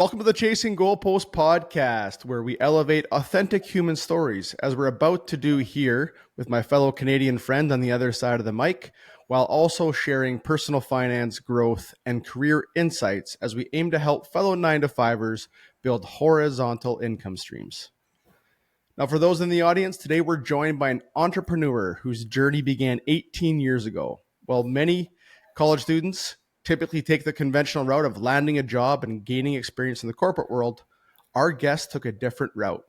Welcome to the Chasing Goalpost podcast, where we elevate authentic human stories, as we're about to do here with my fellow Canadian friend on the other side of the mic, while also sharing personal finance, growth, and career insights as we aim to help fellow 9-to-5ers build horizontal income streams. Now, for those in the audience, today we're joined by an entrepreneur whose journey began 18 years ago. While many college students typically take the conventional route of landing a job and gaining experience in the corporate world, our guest took a different route.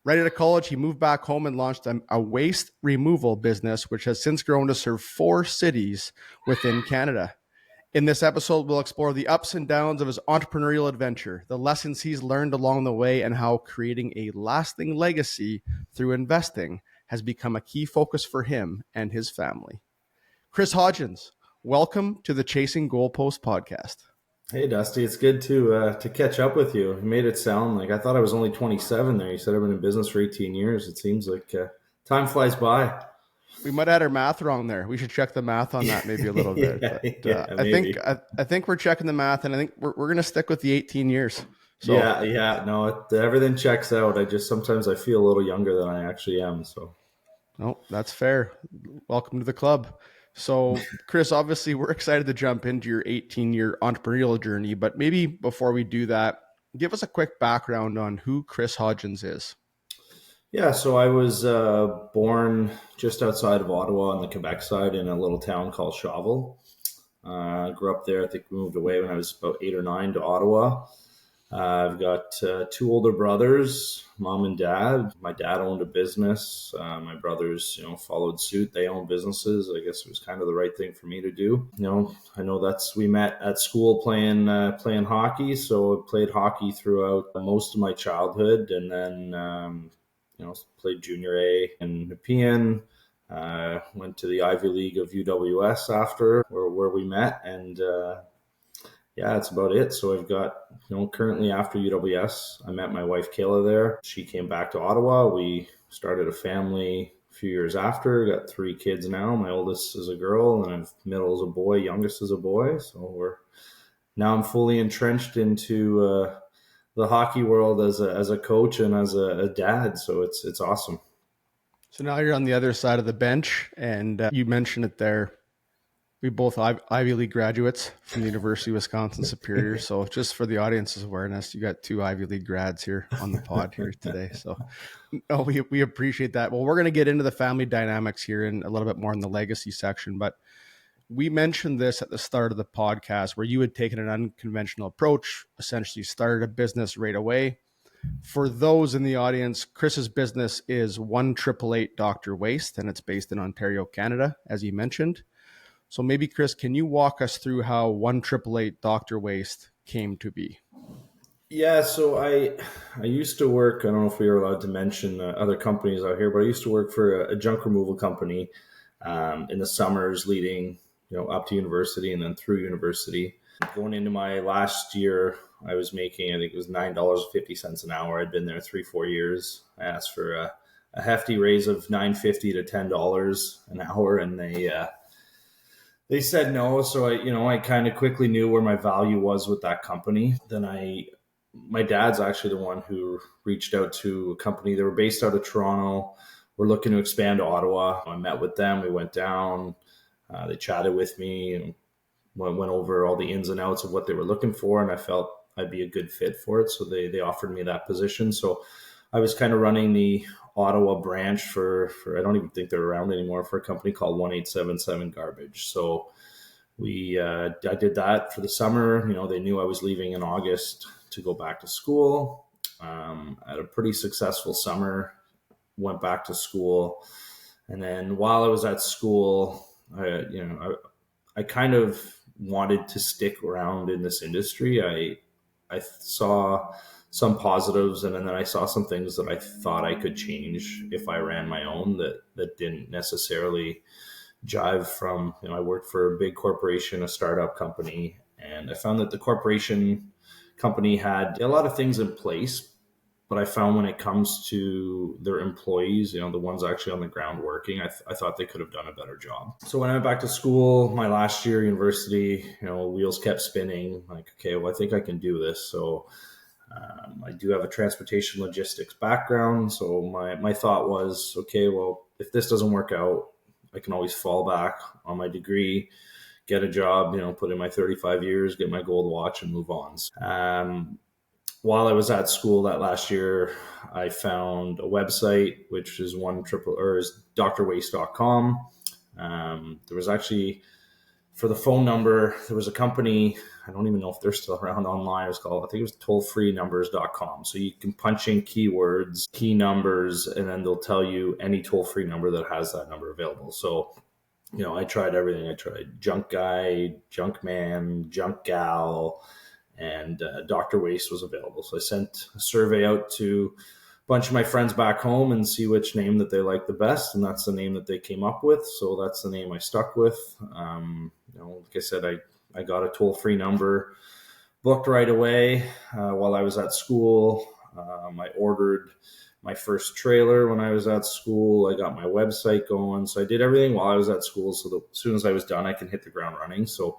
Right out of college, he moved back home and launched a waste removal business, which has since grown to serve 4 cities within Canada. In this episode, we'll explore the ups and downs of his entrepreneurial adventure, the lessons he's learned along the way, and how creating a lasting legacy through investing has become a key focus for him and his family. Kris Hodgins, welcome to the Chasing Goalpost podcast. Hey, Dusty. It's good to catch up with you. You made it sound like I thought I was only 27 there. You said I've been in business for 18 years. It seems like time flies by. We might have had our math wrong there. We should check the math on that maybe a little bit. I think we're checking the math, and I think we're going to stick with the 18 years. So. No, everything checks out. Sometimes I feel a little younger than I actually am. So, no, that's fair. Welcome to the club. So, Kris, obviously, we're excited to jump into your 18-year entrepreneurial journey, but maybe before we do that, give us a quick background on who Kris Hodgins is. Yeah, so I was born just outside of Ottawa on the Quebec side in a little town called Shawville. Grew up there. I think we moved away when I was about 8 or 9 to Ottawa. I've got 2 older brothers, mom and dad. My dad owned a business. My brothers, followed suit. They own businesses. I guess it was kind of the right thing for me to do. I know we met at school playing hockey. So I played hockey throughout most of my childhood, and then played junior A in Nepean. Went to the Ivy League of UWS after where we met, and that's about it. So I've got, currently after UWS, I met my wife Kayla there. She came back to Ottawa. We started a family a few years after, got 3 kids now. My oldest is a girl, and middle is a boy, youngest is a boy. So I'm fully entrenched into the hockey world as a coach and as a dad. So it's awesome. So now you're on the other side of the bench, and you mentioned it there. We both Ivy League graduates from the University of Wisconsin Superior. So just for the audience's awareness, you got 2 Ivy League grads here on the pod here today. So we appreciate that. Well, we're going to get into the family dynamics here and a little bit more in the legacy section, but we mentioned this at the start of the podcast where you had taken an unconventional approach, essentially started a business right away. For those in the audience, Kris's business is 1-888 Dr. Waste, and it's based in Ontario, Canada, as you mentioned. So maybe, Kris, can you walk us through how 1-888 Dr. Waste came to be? Yeah, so I used to work, I don't know if we were allowed to mention other companies out here, but I used to work for a junk removal company in the summers leading up to university and then through university. Going into my last year, I was making, I think it was $9.50 an hour. I'd been there 3-4 years. I asked for a hefty raise of $9.50 to $10 an hour, and they said no. So I kind of quickly knew where my value was with that company. Then my dad's actually the one who reached out to a company. They were based out of Toronto. We're looking to expand to Ottawa. I met with them. We went down. They chatted with me and went over all the ins and outs of what they were looking for, and I felt I'd be a good fit for it. So they offered me that position. So I was kind of running the Ottawa branch for I don't even think they're around anymore, for a company called 1877 Garbage. So I did that for the summer. They knew I was leaving in August to go back to school. Had a pretty successful summer, went back to school. And then while I was at school, I kind of wanted to stick around in this industry. I saw some positives, and then I saw some things that I thought I could change if I ran my own that didn't necessarily jive from, I worked for a big corporation, a startup company, and I found that the corporation company had a lot of things in place, but I found when it comes to their employees, the ones actually on the ground working, I thought they could have done a better job. So when I went back to school, my last year university, wheels kept spinning. Like, okay, well, I think I can do this. So I do have a transportation logistics background. So my thought was, okay, well, if this doesn't work out, I can always fall back on my degree, get a job, put in my 35 years, get my gold watch and move on. While I was at school that last year, I found a website, which is is drwaste.com. There was actually, for the phone number, there was a company, I don't even know if they're still around online. It was called, I think it was tollfreenumbers.com. So you can punch in keywords, key numbers, and then they'll tell you any toll-free number that has that number available. So, I tried everything. I tried junk guy, junk man, junk gal, and Dr. Waste was available. So I sent a survey out to a bunch of my friends back home and see which name that they liked the best. And that's the name that they came up with. So that's the name I stuck with. Like I said, I got a toll-free number booked right away while I was at school. I ordered my first trailer when I was at school. I got my website going. So I did everything while I was at school. So that as soon as I was done, I can hit the ground running. So,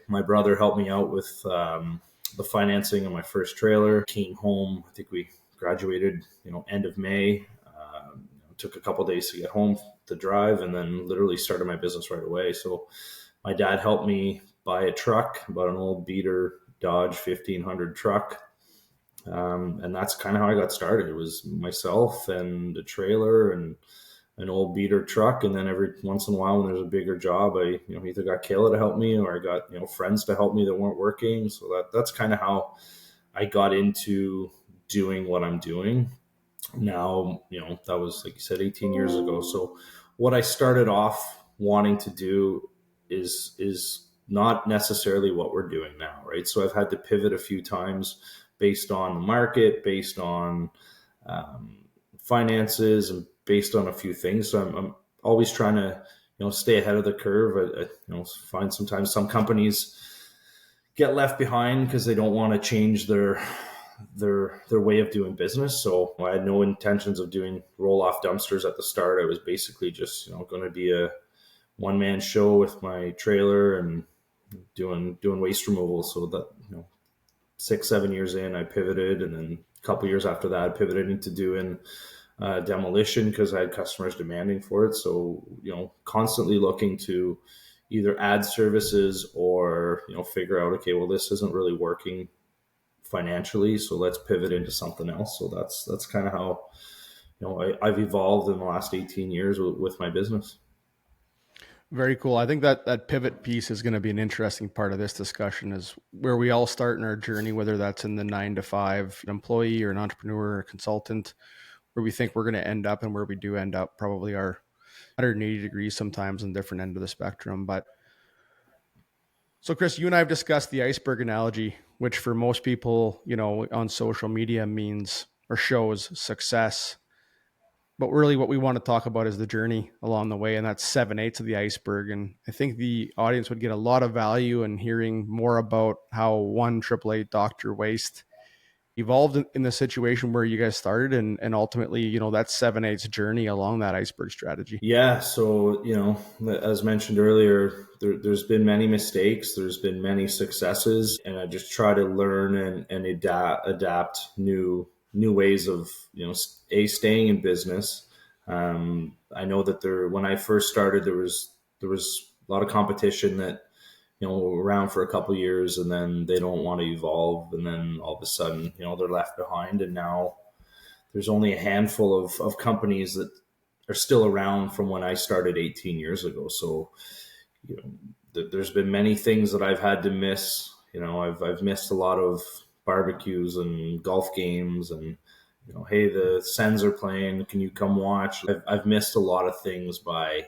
my brother helped me out with the financing of my first trailer. Came home. I think we graduated, end of May. Took a couple days to get home to drive, and then literally started my business right away. So my dad helped me buy a truck, bought an old beater Dodge 1500 truck. And that's kind of how I got started. It was myself and a trailer and an old beater truck. And then every once in a while, when there's a bigger job, I, either got Kayla to help me or I got, friends to help me that weren't working. So that's kind of how I got into doing what I'm doing now. That was, like you said, 18 years ago. So what I started off wanting to do is not necessarily what we're doing now, right? So I've had to pivot a few times based on the market, based on finances, and based on a few things. So I'm always trying to, stay ahead of the curve. I find sometimes some companies get left behind because they don't want to change their way of doing business. So I had no intentions of doing roll-off dumpsters at the start. I was basically just, going to be a one-man show with my trailer and doing waste removal. So that, 6-7 years in, I pivoted, and then a couple years after that, I pivoted into doing demolition because I had customers demanding for it. So, constantly looking to either add services or, figure out, okay, well, this isn't really working financially, so let's pivot into something else. So that's kind of how, I've evolved in the last 18 years with my business. Very cool. I think that pivot piece is going to be an interesting part of this discussion, is where we all start in our journey, whether that's in the 9 to 5 employee or an entrepreneur or a consultant, where we think we're going to end up and where we do end up probably are 180 degrees sometimes on the different end of the spectrum. But so Kris, you and I have discussed the iceberg analogy, which for most people, on social media means or shows success. But really what we want to talk about is the journey along the way. And that's 7/8 of the iceberg. And I think the audience would get a lot of value in hearing more about how one AAA Dr. Waste evolved in the situation where you guys started, and ultimately, that 7/8 journey along that iceberg strategy. Yeah. So, as mentioned earlier, there's been many mistakes. There's been many successes, and I just try to learn and adapt new ways of, staying in business. I know that when I first started, there was a lot of competition that, around for a couple of years, and then they don't want to evolve. And then all of a sudden, they're left behind. And now there's only a handful of companies that are still around from when I started 18 years ago. So, there's been many things that I've had to miss. I've missed a lot of barbecues and golf games, and, hey, the Sens are playing, can you come watch? I've missed a lot of things by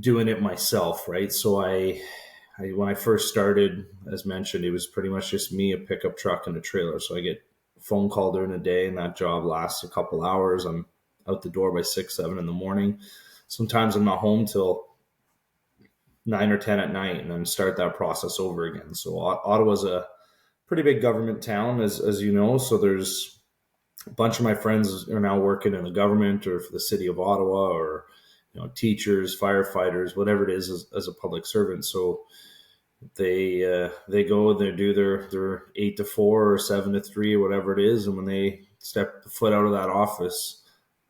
doing it myself, right? So I when I first started, as mentioned, it was pretty much just me, a pickup truck, and a trailer. So I get a phone call during the day, and that job lasts a couple hours. I'm out the door by 6-7 in the morning. Sometimes I'm not home till 9 or 10 at night, and then start that process over again. So Ottawa's a pretty big government town, as you know. So there's a bunch of my friends are now working in the government or for the city of Ottawa, or teachers, firefighters, whatever it is, as a public servant. So They go and they do their 8 to 4 or 7 to 3 or whatever it is, and when they step the foot out of that office,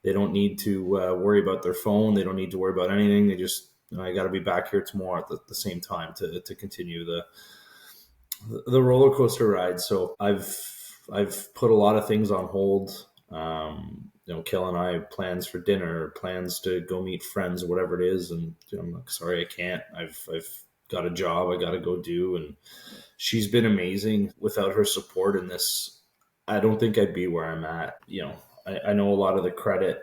they don't need to worry about their phone. They don't need to worry about anything. They just, I got to be back here tomorrow at the same time to continue the roller coaster ride. So I've put a lot of things on hold. Kel and I plans for dinner, plans to go meet friends, or whatever it is, and I'm like, sorry, I can't. I've got a job I got to go do, and she's been amazing. Without her support in this, I don't think I'd be where I'm at. I know a lot of the credit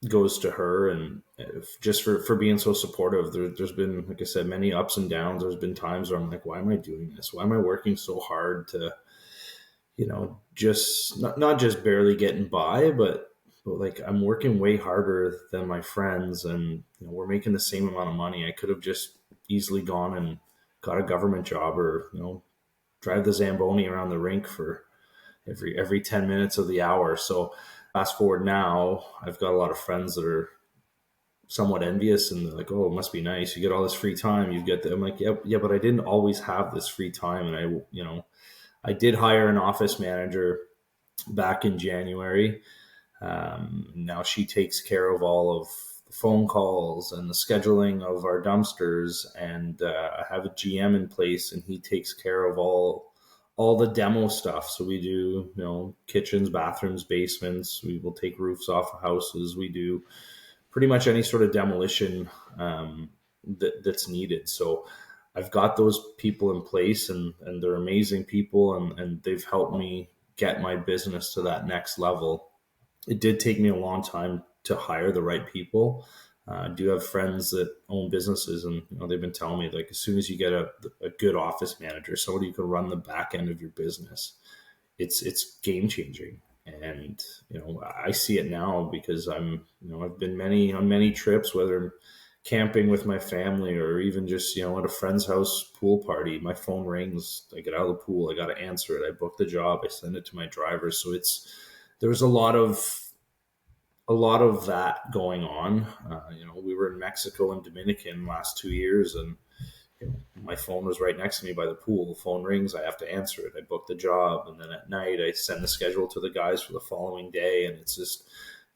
goes to her, and just for being so supportive. There's been, like I said, many ups and downs. There's been times where I'm like, why am I doing this? Why am I working so hard to, just not just barely getting by, but like I'm working way harder than my friends, and we're making the same amount of money. I could have just easily gone and got a government job, or drive the Zamboni around the rink for every 10 minutes of the hour. So fast forward now, I've got a lot of friends that are somewhat envious, and they're like, oh, it must be nice, you get all this free time, you get I'm like, yeah, but I didn't always have this free time. And I did hire an office manager back in January. Now she takes care of all of the phone calls and the scheduling of our dumpsters, and I have a GM in place, and he takes care of all the demo stuff. So we do, kitchens, bathrooms, basements. We will take roofs off of houses. We do pretty much any sort of demolition that's needed. So I've got those people in place, and they're amazing people, and they've helped me get my business to that next level. It did take me a long time to hire the right people. I do have friends that own businesses, and they've been telling me, like, as soon as you get a good office manager, somebody who can run the back end of your business, it's game changing. And I see it now because I've been on many trips, whether camping with my family or even just at a friend's house pool party. My phone rings, I get out of the pool, I got to answer it. I book the job, I send it to my driver. So there's a lot of that going on. We were in Mexico and Dominican last 2 years, and my phone was right next to me by the pool. The phone rings, I have to answer it. I book the job, and then at night I send the schedule to the guys for the following day. And it's just,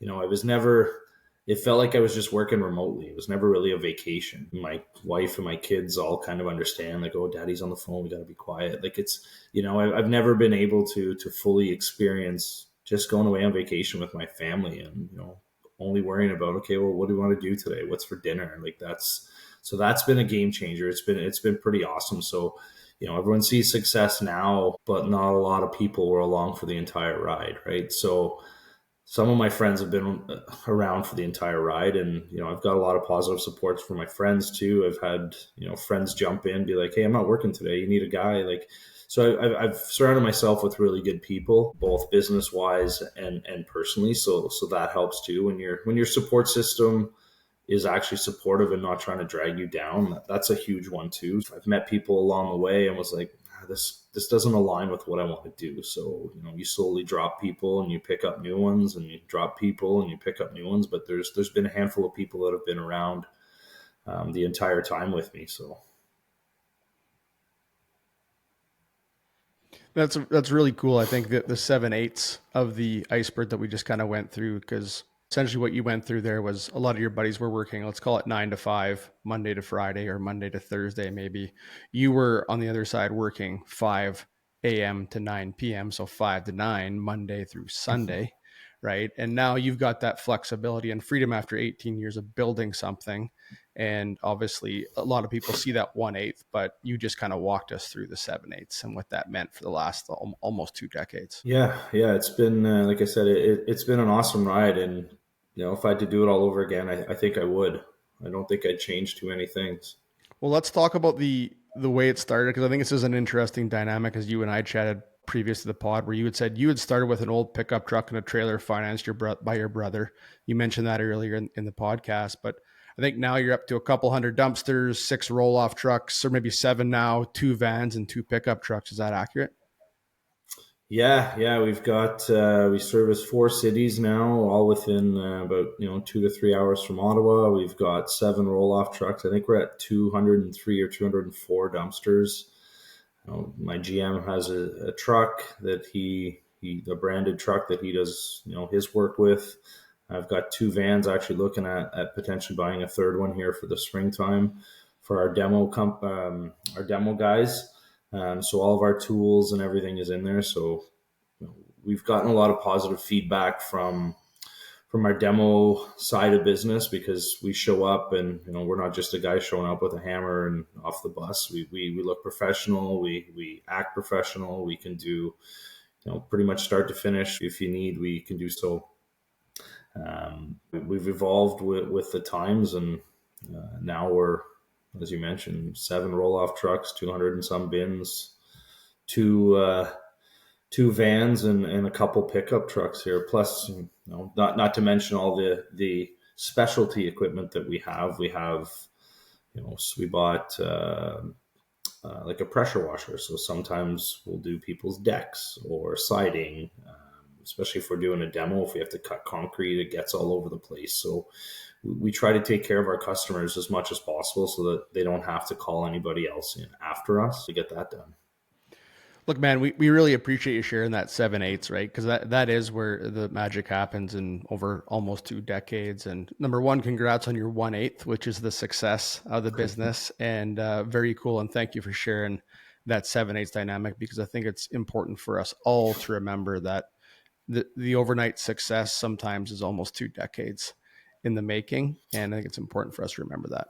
I was never. It felt like I was just working remotely. It was never really a vacation. My wife and my kids all kind of understand, like, oh, daddy's on the phone, we got to be quiet. Like, it's, I've never been able to fully experience just going away on vacation with my family, and only worrying about, okay, well, what do we want to do today? What's for dinner? Like, that's been a game changer. It's been pretty awesome. So, everyone sees success now, but not a lot of people were along for the entire ride, right? So some of my friends have been around for the entire ride, and I've got a lot of positive supports from my friends too. I've had friends jump in, be like, hey, I'm not working today, you need a guy, like. So I've surrounded myself with really good people, both business wise and personally. So that helps too. When your support system is actually supportive and not trying to drag you down, that's a huge one too. I've met people along the way and was like, this doesn't align with what I want to do. So you slowly drop people and you pick up new ones, and you drop people and you pick up new ones. But there's been a handful of people that have been around the entire time with me. So That's really cool. I think that the 7/8 of the iceberg that we just kind of went through, because essentially what you went through there was a lot of your buddies were working, let's call it 9 to 5, Monday to Friday or Monday to Thursday, maybe. You were on the other side working 5 a.m. to 9 p.m. So 5 to 9, Monday through Sunday, right? And now you've got that flexibility and freedom after 18 years of building something. And obviously, a lot of people see that 1/8, but you just kind of walked us through the 7/8 and what that meant for the last almost 2 decades. yeah, it's been like I said, it's been an awesome ride, and if I had to do it all over again, I think I would. I don't think I'd change too many things. Well, let's talk about the way it started, because I think this is an interesting dynamic, as you and I chatted previous to the pod, where you had said you had started with an old pickup truck and a trailer financed by your brother. You mentioned that earlier in the podcast, but I think now you're up to a couple hundred dumpsters, 6 roll-off trucks, or maybe 7 now, 2 vans and 2 pickup trucks. Is that accurate? Yeah, we service 4 cities now, all within about 2 to 3 hours from Ottawa. We've got 7 roll-off trucks. I think we're at 203 or 204 dumpsters. My GM has a truck that he a branded truck that he does his work with. I've got 2 vans, actually looking at potentially buying a third one here for the springtime for our demo guys. So all of our tools and everything is in there. So we've gotten a lot of positive feedback from our demo side of business, because we show up and we're not just a guy showing up with a hammer and off the bus. We look professional. We act professional. We can do pretty much start to finish. If you need, we can do so. We've evolved with the times, and now we're, as you mentioned, 7 roll-off trucks, 200 and some bins, two 2 vans, and a couple pickup trucks here. Plus, not to mention all the specialty equipment that we have. So we bought like a pressure washer. So sometimes we'll do people's decks or siding, especially if we're doing a demo. If we have to cut concrete, it gets all over the place. So we try to take care of our customers as much as possible, so that they don't have to call anybody else in after us to get that done. Look, man, we really appreciate you sharing that 7/8, right? Because that is where the magic happens in over almost 2 decades. And number one, congrats on your 1/8, which is the success of the business, and very cool. And thank you for sharing that 7/8 dynamic, because I think it's important for us all to remember that the overnight success sometimes is almost 2 decades in the making, and I think it's important for us to remember that.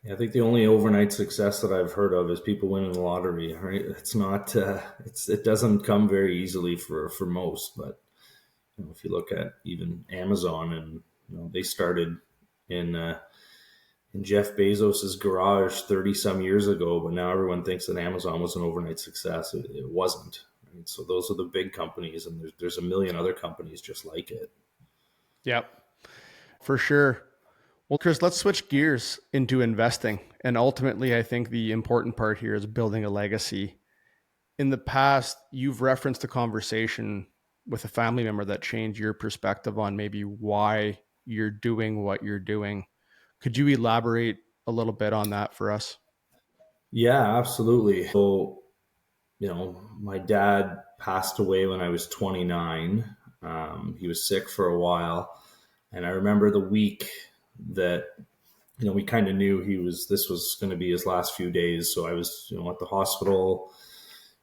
Yeah, I think the only overnight success that I've heard of is people winning the lottery. Right? It's not. It doesn't come very easily for most. But if you look at even Amazon, and they started in in Jeff Bezos's garage 30 some years ago, but now everyone thinks that Amazon was an overnight success. It wasn't. Right? So those are the big companies, and there's a million other companies just like it. Yep, for sure. Well, Kris, let's switch gears into investing. And ultimately, I think the important part here is building a legacy. In the past, you've referenced a conversation with a family member that changed your perspective on maybe why you're doing what you're doing. Could you elaborate a little bit on that for us? Yeah, absolutely. So my dad passed away when I was 29. He was sick for a while, and I remember the week that we kind of knew this was going to be his last few days. So I was at the hospital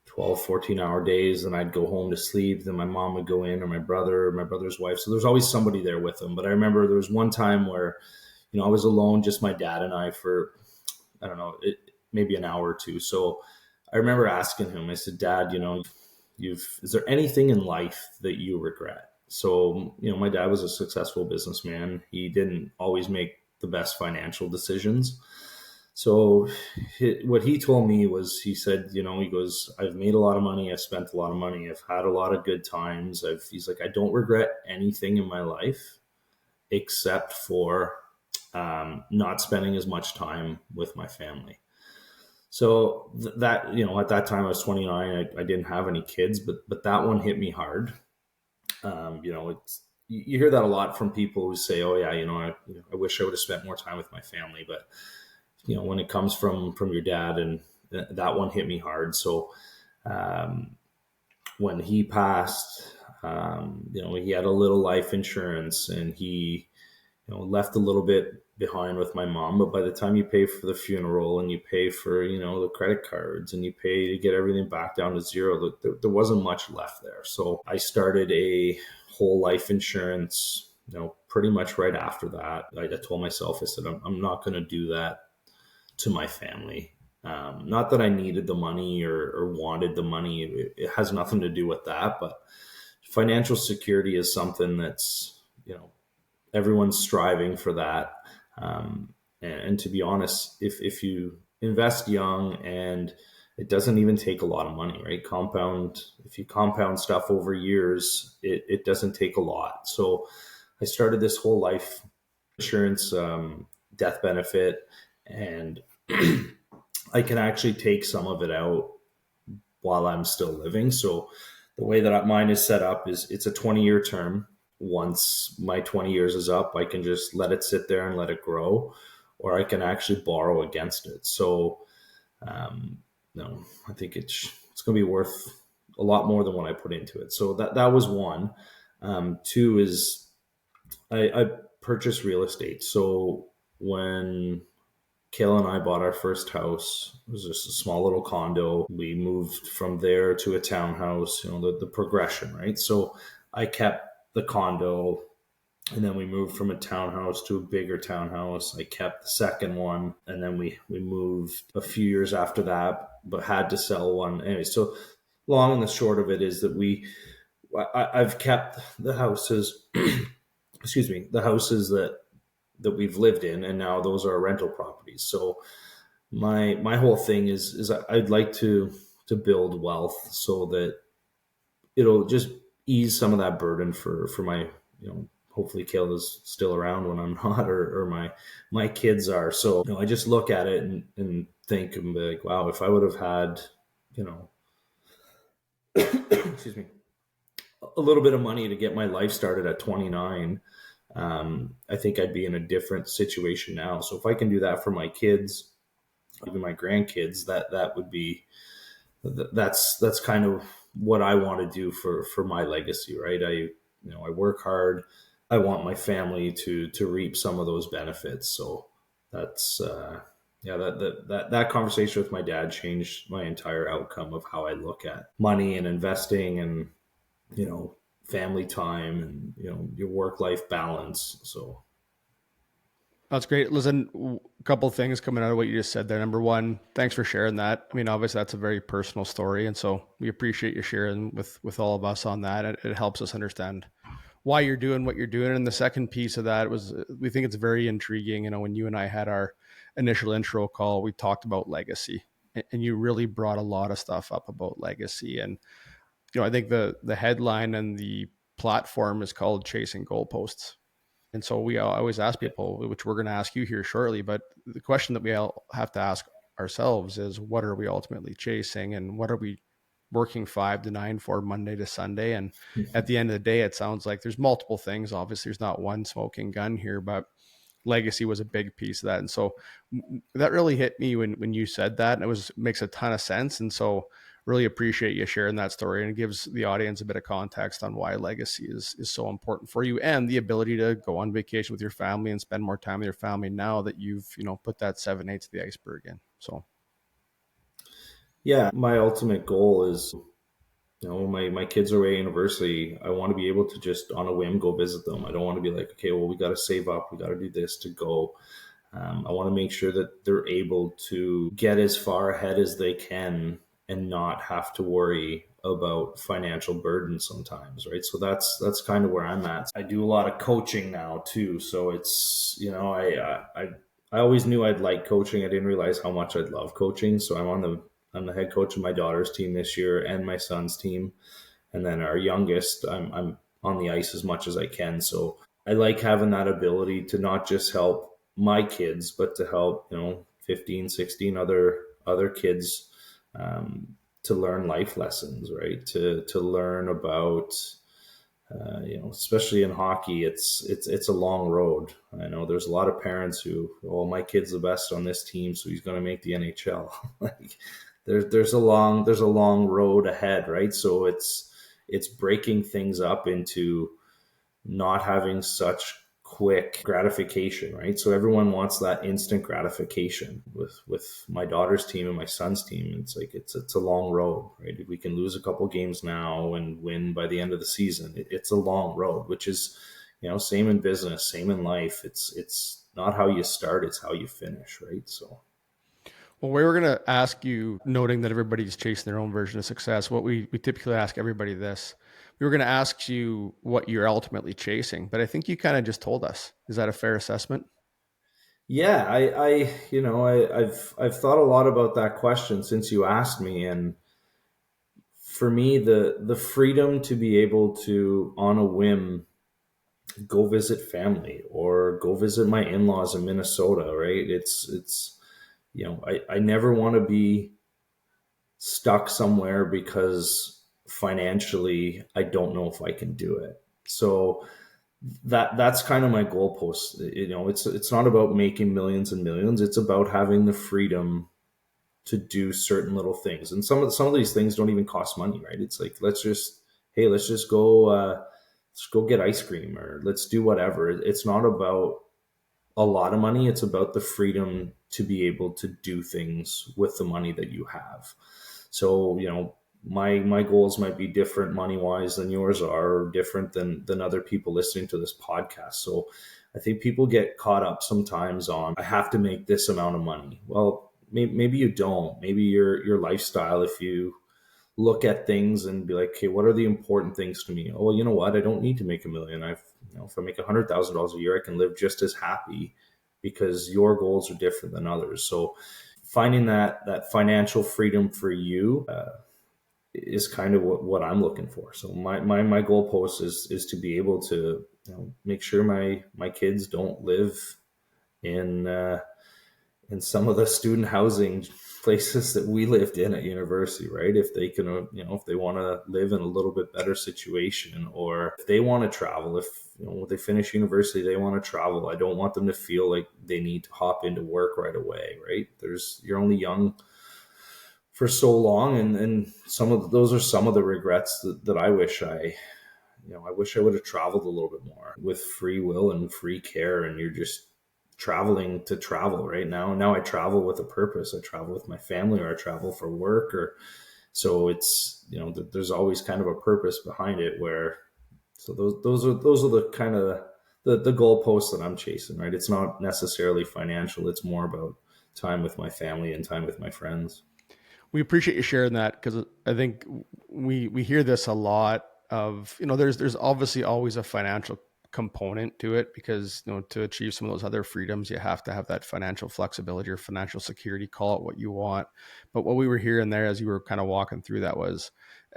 12, 14-hour days, and I'd go home to sleep. Then my mom would go in, or my brother's wife. So there's always somebody there with him. But I remember there was one time where I was alone, just my dad and I, for I don't know, maybe an hour or two. So I remember asking him, I said, Dad, is there anything in life that you regret? So, my dad was a successful businessman. He didn't always make the best financial decisions. So what he told me was, he said, he goes, I've made a lot of money. I've spent a lot of money. I've had a lot of good times. He's like, I don't regret anything in my life except for not spending as much time with my family. So that, at that time I was 29. I didn't have any kids, but that one hit me hard. It's, you hear that a lot from people who say, "Oh yeah, I wish I would have spent more time with my family." But when it comes from your dad, and that one hit me hard. So when he passed, he had a little life insurance, and he left a little bit behind with my mom. But by the time you pay for the funeral, and you pay for, the credit cards, and you pay to get everything back down to zero, there wasn't much left there. So I started a whole life insurance, pretty much right after that. I told myself, I said, I'm not going to do that to my family. Not that I needed the money or wanted the money. It has nothing to do with that. But financial security is something that's, everyone's striving for that. And to be honest, if you invest young, and it doesn't even take a lot of money, right? If you compound stuff over years, it doesn't take a lot. So I started this whole life insurance, death benefit, and I can actually take some of it out while I'm still living. So The way that mine is set up is it's a 20-year term. Once my 20 years is up, I can just let it sit there and let it grow, or I can actually borrow against it. So, um, no, I think it's going to be worth a lot more than what I put into it. So that was one. Two is I purchased real estate. So when Kayla and I bought our first house, it was just a small little condo. We moved from there to a townhouse, the progression, right? So I kept the condo, and then we moved from a townhouse to a bigger townhouse. I kept the second one, and then we moved a few years after that, but had to sell one. Anyway, so long and the short of it is that I've kept the houses, excuse me, the houses that we've lived in, and now those are rental properties. So my whole thing is I'd like to build wealth so that it'll just ease some of that burden for my, hopefully Kayla's still around when I'm not, or my kids are. So I just look at it and think and be like, wow, if I would have had, excuse me, a little bit of money to get my life started at 29, I think I'd be in a different situation now. So if I can do that for my kids, even my grandkids, that would be, that's kind of what I want to do for my legacy, right? I work hard. I want my family to reap some of those benefits. So that's yeah, that conversation with my dad changed my entire outcome of how I look at money and investing, and family time, and your work life balance. So That's great. Listen, a couple of things coming out of what you just said there. Number one, thanks for sharing that. I mean, obviously that's a very personal story, and so we appreciate you sharing with all of us on that. It helps us understand why you're doing what you're doing. And the second piece of that was, we think it's very intriguing. When you and I had our initial intro call, we talked about legacy, and you really brought a lot of stuff up about legacy. And I think the headline and the platform is called Chasing Goalposts. And so we always ask people, which we're going to ask you here shortly, but the question that we all have to ask ourselves is, what are we ultimately chasing, and what are we working 5 to 9 for Monday to Sunday? And at the end of the day, it sounds like there's multiple things. Obviously, there's not one smoking gun here, but legacy was a big piece of that. And so that really hit me when you said that, and makes a ton of sense. And so really appreciate you sharing that story, and it gives the audience a bit of context on why legacy is so important for you, and the ability to go on vacation with your family and spend more time with your family now that you've put that 7/8 of the iceberg in. So yeah, my ultimate goal is, my kids are away at university. I want to be able to just on a whim go visit them. I don't want to be like, okay, well, we got to save up, we got to do this to go. I want to make sure that they're able to get as far ahead as they can and not have to worry about financial burden sometimes, right? So that's kind of where I'm at. I do a lot of coaching now too, so it's I always knew I'd like coaching. I didn't realize how much I'd love coaching. So I'm the head coach of my daughter's team this year and my son's team, and then our youngest, I'm on the ice as much as I can. So I like having that ability to not just help my kids, but to help 15, 16 other kids, to learn life lessons, right? To learn about, especially in hockey, it's a long road. I know there's a lot of parents who, oh, my kid's the best on this team, so he's going to make the NHL. Like, there's a long road ahead, right? So it's breaking things up into not having such quick gratification, right? So everyone wants that instant gratification. With my daughter's team and my son's team, it's like it's a long road, right? If we can lose a couple games now and win by the end of the season, it's a long road, which is, same in business, same in life. It's not how you start, it's how you finish, right? So well, we were going to ask you, noting that everybody's chasing their own version of success, what we typically ask everybody this. We were going to ask you what you're ultimately chasing, but I think you kind of just told us. Is that a fair assessment? yeah, I've thought a lot about that question since you asked me. And for me, the freedom to be able to, on a whim, go visit family or go visit my in-laws in Minnesota, right? It's I never want to be stuck somewhere because financially, I don't know if I can do it. So that's kind of my goalpost. It's not about making millions and millions. It's about having the freedom to do certain little things. And some of these things don't even cost money, right? It's like, let's just go let's go get ice cream, or let's do whatever. It's not about a lot of money. It's about the freedom to be able to do things with the money that you have. So, my goals might be different money wise than yours are, or different than other people listening to this podcast. So I think people get caught up sometimes on, I have to make this amount of money. Well, maybe you don't. Maybe your lifestyle, if you look at things and be like, okay, what are the important things to me? Oh, well, you know what? I don't need to make a million. If I make $100,000 a year, I can live just as happy, because your goals are different than others. So finding that financial freedom for you is kind of what I'm looking for. So my goalpost is to be able to, make sure my kids don't live in some of the student housing places that we lived in at university, right? If they can, if they want to live in a little bit better situation, or if they want to travel, if when they finish university, they want to travel. I don't want them to feel like they need to hop into work right away, right? You're only young for so long, and those are some of the regrets that I wish I wish I would have traveled a little bit more with free will and free care. And you're just traveling to travel right now. Now I travel with a purpose. I travel with my family, or I travel for work, or so it's, there's always kind of a purpose behind it. Where so those are the kind of the goalposts that I'm chasing, right? It's not necessarily financial. It's more about time with my family and time with my friends. We appreciate you sharing that, because I think we hear this a lot of, there's obviously always a financial component to it, because to achieve some of those other freedoms, you have to have that financial flexibility or financial security, call it what you want. But what we were hearing there as you were kind of walking through that was,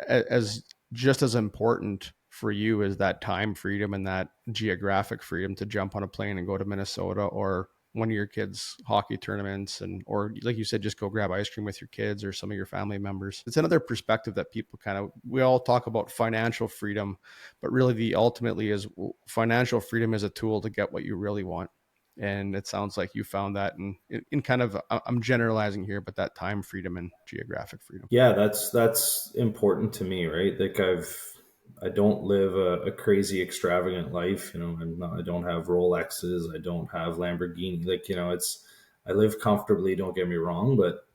as just as important for you as that time freedom and that geographic freedom to jump on a plane and go to Minnesota, or one of your kids' hockey tournaments, and or like you said, just go grab ice cream with your kids or some of your family members. It's another perspective that people we all talk about financial freedom, but really the ultimately is, financial freedom is a tool to get what you really want. And it sounds like you found that in kind of, I'm generalizing here, but that time freedom and geographic freedom. Yeah, that's important to me, right? Like I don't live a crazy extravagant life. I don't have Rolexes. I don't have Lamborghini. Like, I live comfortably. Don't get me wrong, but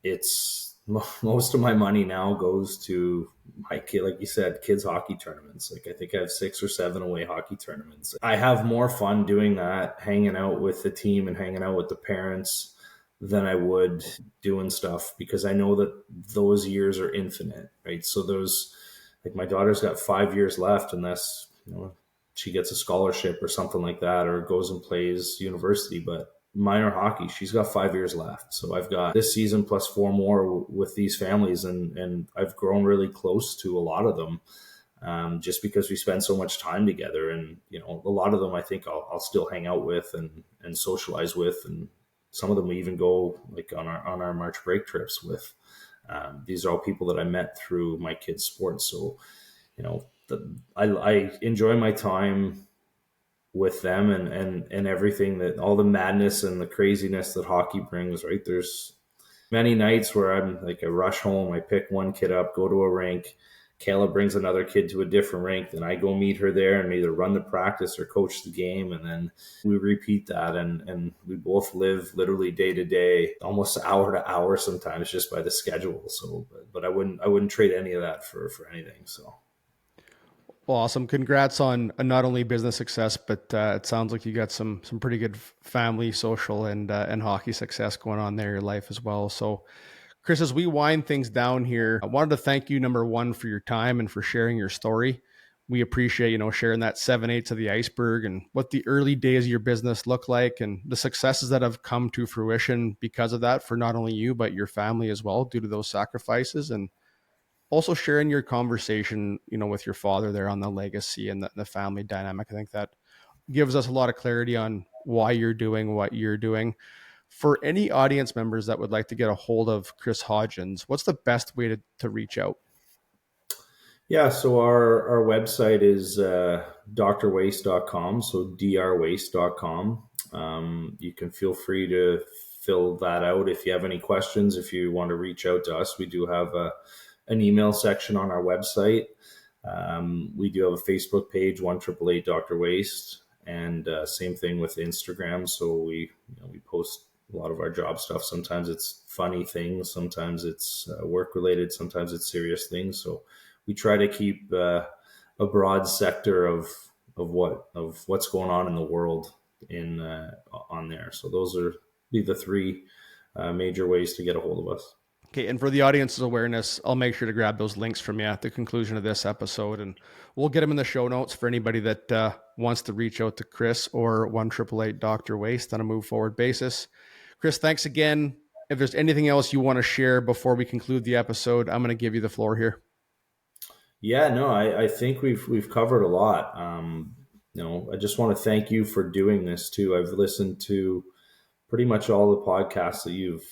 it's most of my money now goes to my kid, like you said, kids hockey tournaments. Like, I think I have 6 or 7 away hockey tournaments. I have more fun doing that, hanging out with the team and hanging out with the parents, than I would doing stuff, because I know that those years are infinite, right? So those, like, my daughter's got 5 years left, unless she gets a scholarship or something like that, or goes and plays university. But minor hockey, she's got 5 years left. So I've got this season plus 4 more with these families, and I've grown really close to a lot of them, just because we spend so much time together. And a lot of them I think I'll still hang out with and socialize with, and some of them we even go like on our March break trips with. These are all people that I met through my kids' sports. So I enjoy my time with them, and everything, that all the madness and the craziness that hockey brings, right? There's many nights where I'm like, I rush home, I pick one kid up, go to a rink. Kayla brings another kid to a different rink, then I go meet her there and either run the practice or coach the game. And then we repeat that. And we both live literally day to day, almost hour to hour sometimes, just by the schedule. So, but I wouldn't trade any of that for anything. So. Well, awesome. Congrats on not only business success, but it sounds like you got some pretty good family, social, and hockey success going on there in your life as well. So, Kris, as we wind things down here, I wanted to thank you, number one, for your time and for sharing your story. We appreciate, sharing that 7/8 of the iceberg and what the early days of your business look like, and the successes that have come to fruition because of that, for not only you, but your family as well, due to those sacrifices. And also sharing your conversation, with your father there on the legacy and the family dynamic. I think that gives us a lot of clarity on why you're doing what you're doing. For any audience members that would like to get a hold of Kris Hodgins, what's the best way to reach out? Yeah, so our website is drwaste.com, so drwaste.com. You can feel free to fill that out if you have any questions. If you want to reach out to us, we do have an email section on our website. We do have a Facebook page, 1 Dr. Waste, and same thing with Instagram. So we post a lot of our job stuff. Sometimes it's funny things, sometimes it's work related, sometimes it's serious things. So we try to keep a broad sector of what's going on in the world in on there. So those are be the three major ways to get a hold of us. Okay, and for the audience's awareness, I'll make sure to grab those links from you at the conclusion of this episode, and we'll get them in the show notes for anybody that wants to reach out to Kris or 1 Dr. Waste on a move forward basis. Kris, thanks again. If there's anything else you want to share before we conclude the episode, I'm going to give you the floor here. Yeah, no, I think we've covered a lot. I just want to thank you for doing this too. I've listened to pretty much all the podcasts that you've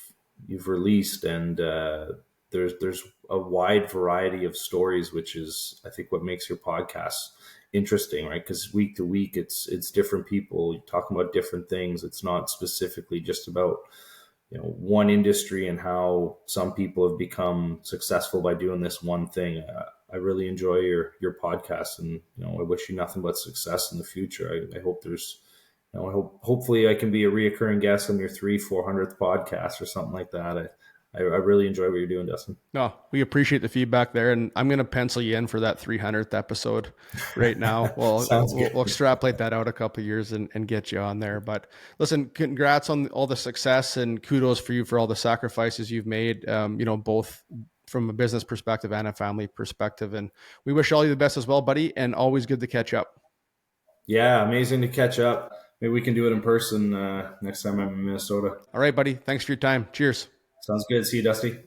released, and there's a wide variety of stories, which is I think what makes your podcast interesting, right? Because week to week, it's different people talking about different things. It's not specifically just about one industry and how some people have become successful by doing this one thing. I really enjoy your podcast, and I wish you nothing but success in the future. I hope there's hopefully I can be a reoccurring guest on your 400th podcast or something like that. I really enjoy what you're doing, Dustin. No, we appreciate the feedback there, and I'm going to pencil you in for that 300th episode right now. Well, Sounds good. we'll extrapolate that out a couple of years and get you on there. But listen, congrats on all the success, and kudos for you for all the sacrifices you've made. Both from a business perspective and a family perspective. And we wish all you the best as well, buddy. And always good to catch up. Yeah, amazing to catch up. Maybe we can do it in person next time I'm in Minnesota. All right, buddy. Thanks for your time. Cheers. Sounds good. See you, Dusty.